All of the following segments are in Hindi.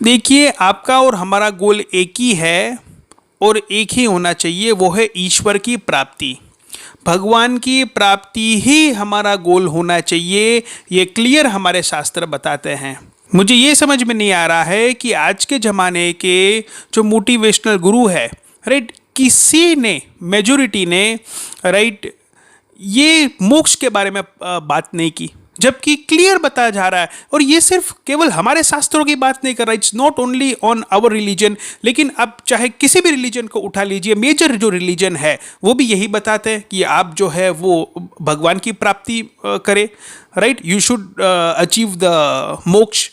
देखिए, आपका और हमारा गोल एक ही है और एक ही होना चाहिए, वो है ईश्वर की प्राप्ति। भगवान की प्राप्ति ही हमारा गोल होना चाहिए, ये क्लियर हमारे शास्त्र बताते हैं। मुझे ये समझ में नहीं आ रहा है कि आज के ज़माने के जो मोटिवेशनल गुरु है, राइट, किसी ने, मेजोरिटी ने, राइट, ये मोक्ष के बारे में बात नहीं की, जबकि क्लियर बताया जा रहा है। और ये सिर्फ केवल हमारे शास्त्रों की बात नहीं कर रहा, it's not only on our religion, लेकिन आप चाहे किसी भी रिलीजन को उठा लीजिए, मेजर जो रिलीजन है वो भी यही बताते हैं कि आप जो है वो भगवान की प्राप्ति करें, right, you should achieve the मोक्ष।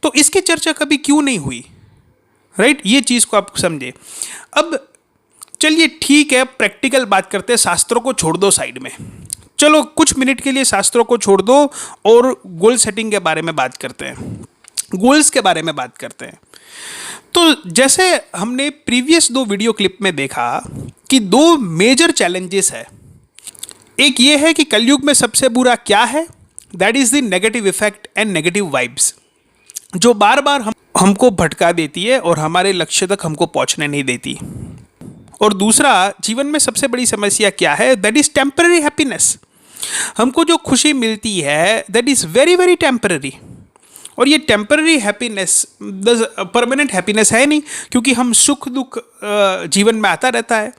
तो इसकी चर्चा कभी क्यों नहीं हुई, राइट, ये चीज़ को आप समझे। अब चलिए ठीक है, प्रैक्टिकल बात करते हैं, शास्त्रों को छोड़ दो साइड में, चलो कुछ मिनट के लिए शास्त्रों को छोड़ दो और गोल सेटिंग के बारे में बात करते हैं, गोल्स के बारे में बात करते हैं। तो जैसे हमने प्रीवियस 2 वीडियो क्लिप में देखा कि 2 मेजर चैलेंजेस है। एक ये है कि कलयुग में सबसे बुरा क्या है, that is the negative effect and negative vibes, जो बार बार हमको भटका देती है और हमारे लक्ष्य तक हमको पहुंचने नहीं देती। और दूसरा, जीवन में सबसे बड़ी समस्या क्या है, दैट इज टेम्पररी हैप्पीनेस। हमको जो खुशी मिलती है that is very very temporary, और ये टेम्पररी हैप्पीनेस परमानेंट हैप्पीनेस है नहीं, क्योंकि हम सुख दुख जीवन में आता रहता है।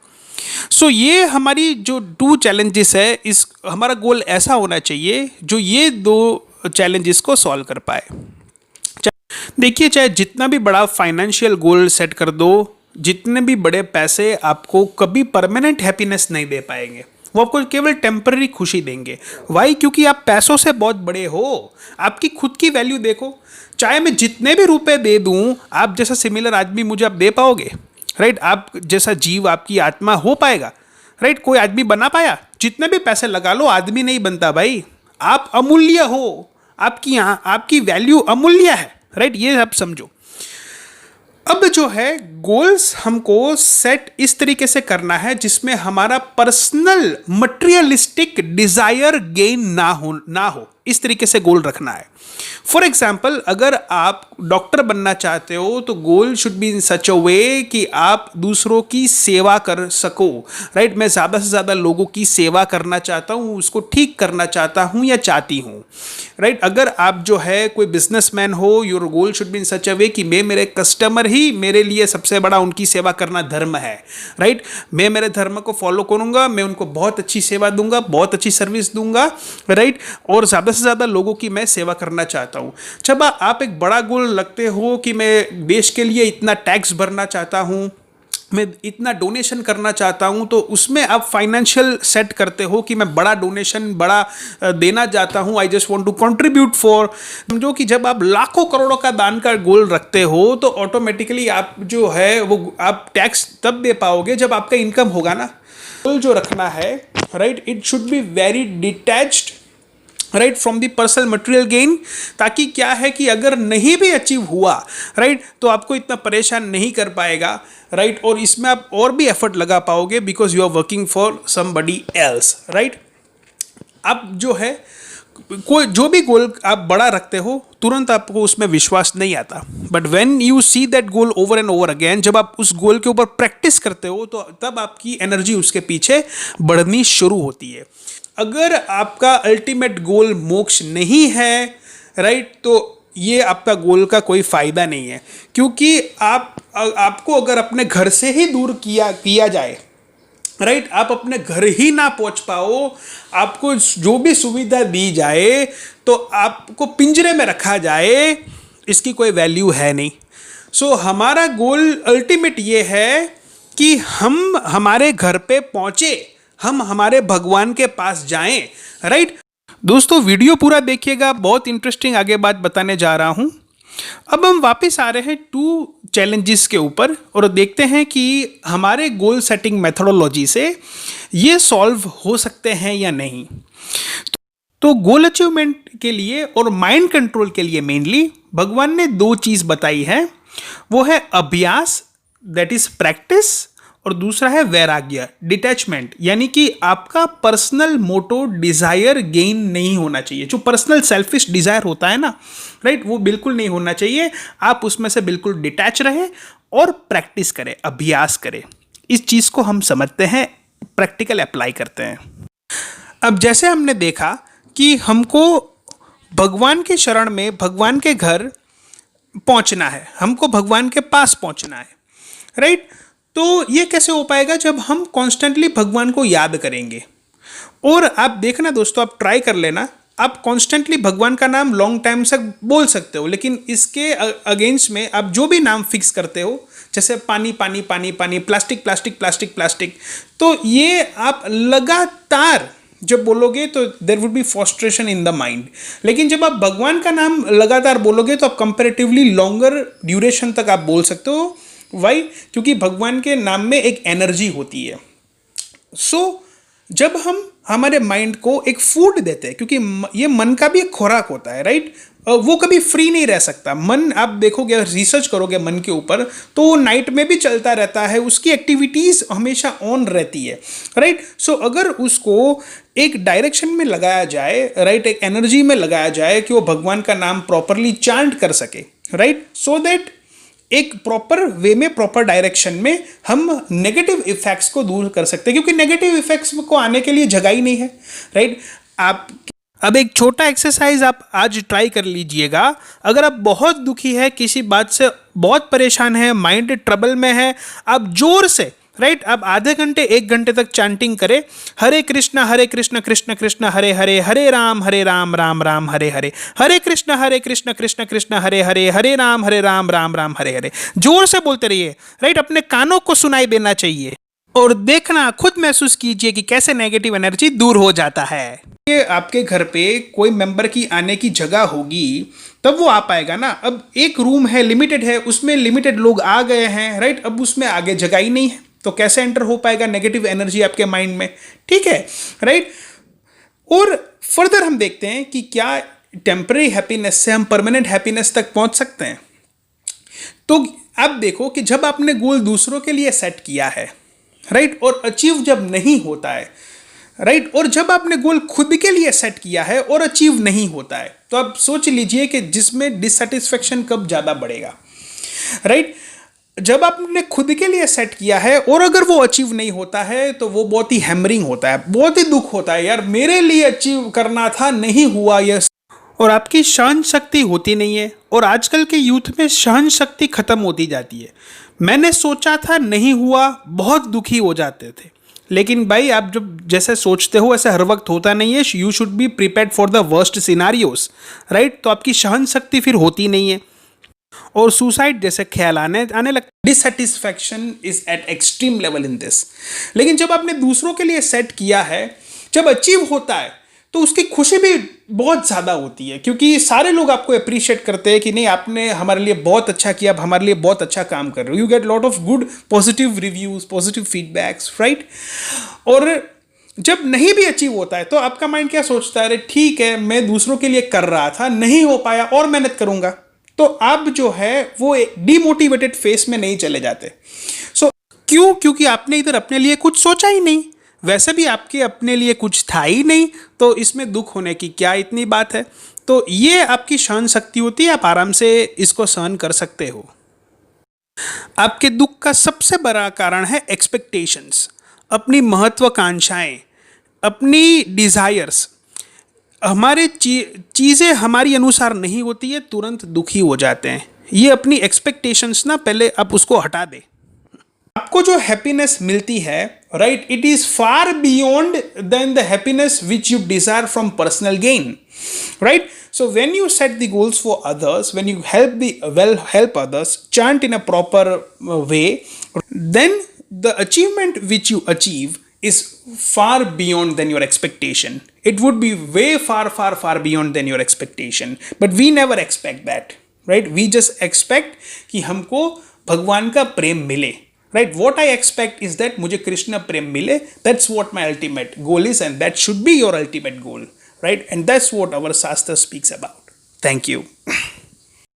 सो ये हमारी जो 2 चैलेंजेस है, इस हमारा गोल ऐसा होना चाहिए जो ये 2 चैलेंजेस को सॉल्व कर पाए। देखिए, चाहे जितना भी बड़ा फाइनेंशियल गोल सेट कर दो, जितने भी बड़े पैसे आपको कभी परमानेंट हैप्पीनेस नहीं दे पाएंगे, वो आपको केवल टेम्पररी खुशी देंगे। वाई? क्योंकि आप पैसों से बहुत बड़े हो, आपकी खुद की वैल्यू देखो। चाहे मैं जितने भी रुपए दे दूं, आप जैसा सिमिलर आदमी मुझे आप दे पाओगे, राइट? आप जैसा जीव, आपकी आत्मा हो पाएगा, राइट? कोई आदमी बना पाया? जितने भी पैसे लगा लो, आदमी नहीं बनता भाई। आप अमूल्य हो, आपकी वैल्यू अमूल्य है, राइट? ये आप समझो। अब जो है गोल्स हमको सेट इस तरीके से करना है जिसमें हमारा पर्सनल मटेरियलिस्टिक डिजायर गेन ना हो, इस तरीके से गोल रखना है। फॉर एग्जाम्पल, अगर आप डॉक्टर बनना चाहते हो तो गोल should be in such a way कि आप दूसरों की सेवा कर सको, राइट? मैं ज़्यादा से ज़्यादा लोगों की सेवा करना चाहता हूँ, उसको ठीक करना चाहता हूँ या चाहती हूँ, राइट? अगर आप जो है कोई बिजनेसमैन हो, your goal should be in such a way कि मैं, मेरे कस्टमर ही मेरे लिए सबसे बड़ा, उनकी सेवा करना धर्म है, राइट? मैं मेरे धर्म को फॉलो करूँगा, मैं उनको बहुत अच्छी सेवा दूंगा, बहुत अच्छी सर्विस दूंगा, राइट? और ज़्यादा से ज़्यादा लोगों की मैं सेवा करना चाहता हूँ। जब आप एक बड़ा गोल लगते हो कि मैं देश के लिए इतना टैक्स भरना चाहता हूँ, मैं इतना डोनेशन करना चाहता हूँ, तो उसमें आप फाइनेंशियल सेट करते हो कि मैं बड़ा डोनेशन, बड़ा देना चाहता हूँ, I just want to contribute for. समझो कि जब आप लाखों करोड़ों का दान का गोल रखते हो तो ऑटोमेटिकली आप जो है वो आप टैक्स तब दे पाओगे जब आपका इनकम होगा ना। गोल जो रखना है, right, it should be very detached, right, from the personal material gain, ताकि क्या है कि अगर नहीं भी अचीव हुआ, राइट, तो आपको इतना परेशान नहीं कर पाएगा, राइट? और इसमें आप और भी एफर्ट लगा पाओगे because you are working for somebody else, right? आप जो है कोई जो भी गोल आप बड़ा रखते हो, तुरंत आपको उसमें विश्वास नहीं आता, but when you see that goal over and over again, जब आप उस गोल के ऊपर प्रैक्टिस करते हो तो तब आपकी एनर्जी उसके पीछे बढ़नी शुरू होती है। अगर आपका अल्टीमेट गोल मोक्ष नहीं है, राइट, तो ये आपका गोल का कोई फायदा नहीं है, क्योंकि आपको अगर अपने घर से ही दूर किया जाए, राइट, आप अपने घर ही ना पहुंच पाओ, आपको जो भी सुविधा दी जाए तो आपको पिंजरे में रखा जाए, इसकी कोई वैल्यू है नहीं। सो हमारा गोल अल्टीमेट ये है कि हम हमारे घर पे पहुंचे, हम हमारे भगवान के पास जाएं, राइट? दोस्तों, वीडियो पूरा देखिएगा, बहुत इंटरेस्टिंग आगे बात बताने जा रहा हूं। अब हम वापस आ रहे हैं 2 चैलेंजेस के ऊपर और देखते हैं कि हमारे गोल सेटिंग मेथोडोलॉजी से ये सॉल्व हो सकते हैं या नहीं। तो गोल अचीवमेंट के लिए और माइंड कंट्रोल के लिए मेनली भगवान ने 2 चीज़ बताई है, वो है अभ्यास, दैट इज प्रैक्टिस, और दूसरा है वैराग्य, डिटैचमेंट, यानी कि आपका पर्सनल मोटो डिजायर गेन नहीं होना चाहिए। जो पर्सनल सेल्फिश डिजायर होता है ना, राइट, वो बिल्कुल नहीं होना चाहिए। आप उसमें से बिल्कुल डिटैच रहे और प्रैक्टिस करें, अभ्यास करें। इस चीज को हम समझते हैं, प्रैक्टिकल अप्लाई करते हैं। अब जैसे हमने देखा कि हमको भगवान के शरण में, भगवान के घर पहुंचना है, हमको भगवान के पास पहुंचना है, राइट। तो ये कैसे हो पाएगा? जब हम कॉन्स्टेंटली भगवान को याद करेंगे। और आप देखना दोस्तों, आप ट्राई कर लेना, आप कॉन्स्टेंटली भगवान का नाम लॉन्ग टाइम तक बोल सकते हो, लेकिन इसके अगेंस्ट में आप जो भी नाम फिक्स करते हो, जैसे पानी पानी पानी पानी, प्लास्टिक प्लास्टिक प्लास्टिक प्लास्टिक, तो ये आप लगातार जब बोलोगे तो there would be frustration in the mind. लेकिन जब आप भगवान का नाम लगातार बोलोगे तो आप कंपैरेटिवली लॉन्गर ड्यूरेशन तक आप बोल सकते हो। वाई? क्योंकि भगवान के नाम में एक एनर्जी होती है। जब हम हमारे माइंड को एक फूड देते हैं, क्योंकि ये मन का भी एक खुराक होता है, राइट, वो कभी फ्री नहीं रह सकता। मन, आप देखोगे, रिसर्च करोगे मन के ऊपर, तो वो नाइट में भी चलता रहता है, उसकी एक्टिविटीज हमेशा ऑन रहती है, राइट। अगर उसको एक डायरेक्शन में लगाया जाए, राइट, एक एनर्जी में लगाया जाए कि वो भगवान का नाम प्रॉपरली चांट कर सके, राइट, सो दैट एक प्रॉपर वे में, प्रॉपर डायरेक्शन में हम नेगेटिव इफेक्ट्स को दूर कर सकते हैं, क्योंकि नेगेटिव इफेक्ट्स को आने के लिए जगह ही नहीं है, राइट। आप अब एक छोटा एक्सरसाइज आप आज ट्राई कर लीजिएगा। अगर आप बहुत दुखी है, किसी बात से बहुत परेशान है, माइंड ट्रबल में है, आप जोर से, राइट, आप आधे घंटे 1 घंटे तक चैंटिंग करें, हरे कृष्ण कृष्ण कृष्ण हरे हरे, हरे राम राम राम हरे हरे, हरे कृष्ण कृष्ण कृष्ण हरे हरे, हरे राम राम राम हरे हरे। जोर से बोलते रहिए, राइट, अपने कानों को सुनाई देना चाहिए और देखना, खुद महसूस कीजिए कि कैसे नेगेटिव एनर्जी दूर हो जाता है। ये आपके घर पे कोई मेंबर की आने की जगह होगी तब वो आ पाएगा ना। अब एक रूम है, लिमिटेड है, उसमें लिमिटेड लोग आ गए हैं, राइट, अब उसमें आगे जगह ही नहीं है, तो कैसे एंटर हो पाएगा नेगेटिव एनर्जी आपके माइंड में? ठीक है, राइट। और फर्दर हम देखते हैं कि क्या टेम्पररी हैप्पीनेस से हम परमानेंट हैप्पीनेस तक पहुंच सकते हैं। तो अब देखो कि जब आपने गोल दूसरों के लिए सेट किया है, राइट, और अचीव जब नहीं होता है, राइट, और जब आपने गोल खुद के लिए सेट किया है और अचीव नहीं होता है, तो आप सोच लीजिए कि जिसमें डिससेटिस्फेक्शन कब ज्यादा बढ़ेगा, राइट। जब आपने खुद के लिए सेट किया है और अगर वो अचीव नहीं होता है तो वो बहुत ही हैमरिंग होता है, बहुत ही दुख होता है, यार मेरे लिए अचीव करना था, नहीं हुआ ये, और आपकी सहन शक्ति होती नहीं है। और आजकल के यूथ में सहन शक्ति खत्म होती जाती है। मैंने सोचा था, नहीं हुआ, बहुत दुखी हो जाते थे। लेकिन भाई, आप जब जैसे सोचते हो वैसे हर वक्त होता नहीं है। You should be prepared for the worst scenarios, right. तो आपकी सहन शक्ति फिर होती नहीं है और सुसाइड जैसे ख्याल आने लगते। Dissatisfaction is eight extreme level in this. लेकिन जब आपने दूसरों के लिए सेट किया है, जब अचीव होता है तो उसकी खुशी भी बहुत ज़्यादा होती है, क्योंकि सारे लोग आपको अप्रिशिएट करते हैं कि नहीं, आपने हमारे लिए बहुत अच्छा किया, आप हमारे लिए बहुत अच्छा काम कर रहे हो। You get lot of good positive reviews, positive feedbacks, right. और जब नहीं भी अचीव होता है तो आपका माइंड क्या सोचता है? अरे ठीक है, मैं दूसरों के लिए कर रहा था, नहीं हो पाया, और मेहनत करूंगा। तो आप जो है वो डीमोटिवेटेड फेस में नहीं चले जाते। क्यों? क्योंकि आपने इधर अपने लिए कुछ सोचा ही नहीं, वैसे भी आपके अपने लिए कुछ था ही नहीं, तो इसमें दुख होने की क्या इतनी बात है। तो ये आपकी सहन शक्ति होती है, आप आराम से इसको सहन कर सकते हो। आपके दुख का सबसे बड़ा कारण है एक्सपेक्टेशंस, अपनी महत्वाकांक्षाएं, अपनी डिजायर्स। हमारे चीज़ें हमारी अनुसार नहीं होती है, तुरंत दुखी हो जाते हैं। ये अपनी एक्सपेक्टेशंस ना, पहले आप उसको हटा दें। आपको जो हैप्पीनेस मिलती है, right, it is far beyond then the happiness which you desire from personal gain, right. So when you set the goals for others, when you help others, chant in a proper way, then the achievement which you achieve is far beyond than your expectation. It would be way far beyond than your expectation. But we never expect that, right? We just expect कि हमको भगवान का प्रेम मिले, right? What I expect is that मुझे कृष्ण प्रेम मिले. That's what my ultimate goal is, and that should be your ultimate goal, right? And that's what our Shastra speaks about. Thank you.